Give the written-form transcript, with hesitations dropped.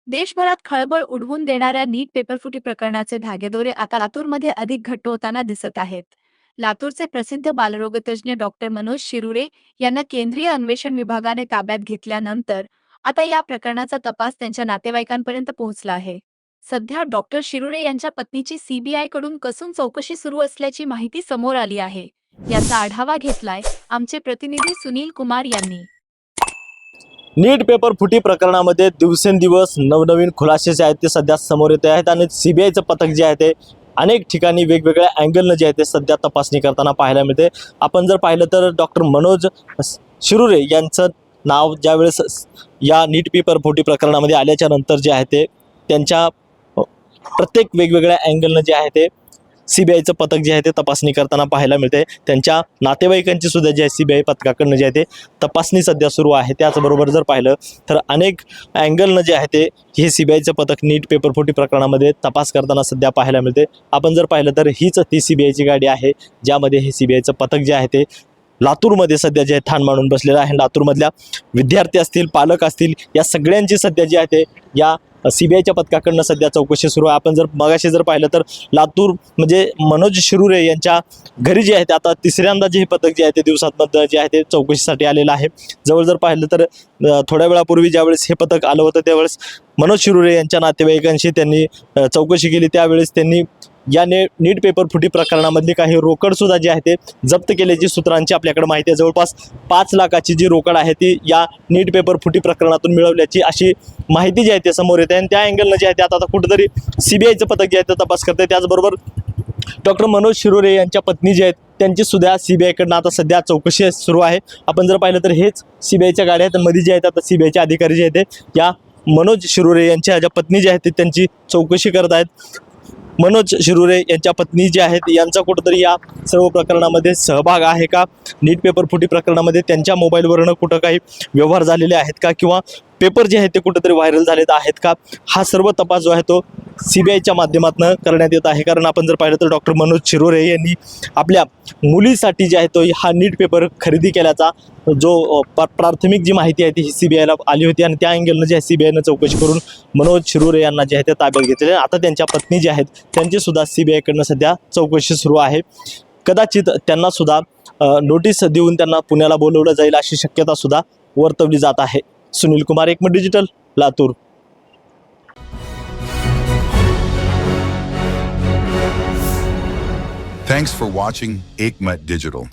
देशभरात खळबळ उडवून देणाऱ्या नीट पेपरफुटी प्रकरणाचे धागेदोरे आता लातूरमध्ये अधिक घट्ट होताना दिसत आहेत. लातूरचे प्रसिद्ध बालरोगतज्ञ डॉक्टर मनोज शिरुरे यांना केंद्रीय अन्वेषण विभागाने ताब्यात घेतल्यानंतर आता या प्रकरणाचा तपास त्यांच्या नातेवाईकांपर्यंत पोहोचला आहे. सध्या डॉक्टर शिरुरे यांच्या पत्नीची सीबीआय कडून कसून चौकशी सुरू असल्याची माहिती समोर आली आहे. याचा आढावा घेतलाय आमचे प्रतिनिधी सुनील कुमार यांनी. नीट पेपर फुटी प्रकरणामध्ये दिवसेंदिवस नवनवीन खुलासे जे आहेत ते सध्या समोर येत आहेत आणि सीबीआयचं पथक जे आहे ते अनेक ठिकाणी वेगवेगळ्या अँगलनं जे आहे ते सध्या तपासणी करताना पाहायला मिळते. आपण जर पाहिलं तर डॉक्टर मनोज शिरुरे यांचं नाव ज्यावेळेस या नीट पेपर फुटी प्रकरणामध्ये आल्याच्या नंतर जे आहे ते त्यांच्या प्रत्येक वेगवेगळ्या अँगलनं जे आहे ते सीबीआयचं पथक जे आहे ते तपासणी करताना पाहायला मिळते. त्यांच्या नातेवाईकांची सुद्धा जे आहे सीबीआय पथकाकडनं जे आहे ते तपासणी सध्या सुरू आहे. त्याचबरोबर जर पाहिलं तर अनेक अँगलनं जे आहे ते हे सीबीआयचं पथक नीट पेपर फुटी प्रकरणामध्ये तपास करताना सध्या पाहायला मिळते. आपण जर पाहिलं तर हीच ती सीबीआयची गाडी आहे ज्यामध्ये हे सीबीआयचं पथक जे आहे ते लातूरमध्ये सध्या जे ठाण मांडून बसलेलं आहे. लातूरमधल्या विद्यार्थी असतील, पालक असतील, या सगळ्यांची सध्या जे आहे ते या सीबीआयच्या पथकाकडनं सध्या चौकशी सुरू आहे. आपण जर मगाशी जर पाहिलं तर लातूर म्हणजे मनोज शिरुरे यांच्या घरी जे आहे ते आता तिसऱ्यांदा जे हे पथक जे आहे ते दिवसांमध्ये जे आहे ते चौकशीसाठी आलेलं आहे. जवळ जर पाहिलं तर थोड्या वेळापूर्वी ज्यावेळेस हे पथक आलं होतं त्यावेळेस मनोज शिरुरे यांच्या नातेवाईकांशी त्यांनी चौकशी केली. त्यावेळेस त्यांनी या नीट पेपर फुटी प्रकरणामधली काही रोकडसुद्धा जी आहे ते जप्त केल्याची सूत्रांची आपल्याकडे माहिती आहे. जवळपास 5 लाखाची जी रोकड आहे ती या नीट पेपर फुटी प्रकरणातून मिळवल्याची अशी माहिती जी आहे ते समोर येते आणि त्या अँगलनं जे आहे ते आता कुठेतरी सीबीआयचं पथक जे आहे ते तपास करते. त्याचबरोबर डॉक्टर मनोज शिरुरे यांच्या पत्नी जे आहेत त्यांची सुद्धा सीबीआयकडनं आता सध्या चौकशी सुरू आहे. आपण जर पाहिलं तर हेच सीबीआयच्या गाड्या आहेत. मध्ये जे आहेत आता सीबीआयचे अधिकारी जे आहेत ते या मनोज शिरुरे यांच्या ज्या पत्नी जे आहेत ते त्यांची चौकशी करत आहेत. मनोज शिरुरे यांच्या पत्नी जे आहेत यांचा कुठंतरी या सर्व प्रकरणामध्ये सहभाग आहे का, नीट पेपर फुटी प्रकरणामध्ये त्यांच्या मोबाईलवरनं कुठं काही व्यवहार झालेले आहेत का, किंवा पेपर जे आहेत ते कुठंतरी व्हायरल झालेले आहेत का, हा सर्व तपास जो आहे तो सीबीआयच्या माध्यमातून करण्यात येत आहे. कारण आपण जर पाहिलं तर डॉक्टर मनोज शिरुरे यांनी आपल्या मुलीसाठी जे आहे तो हा नीट पेपर खरेदी केल्याचा जो प्राथमिक जी माहिती आहे ती सीबीआयला आली होती आणि त्या अँगलनं जे आहे सीबीआयनं चौकशी करून मनोज शिरुरे यांना जे आहे ते ताब्यात घेतलेले. आता त्यांच्या पत्नी जे आहेत त्यांची सुद्धा सीबीआयकडनं सध्या चौकशी सुरू आहे. कदाचित त्यांना सुद्धा नोटीस देऊन त्यांना पुण्याला बोलवलं जाईल अशी शक्यता सुद्धा वर्तवली जात आहे. सुनील कुमार, एकमत digital, Latur. Thanks for watching Ekmat Digital.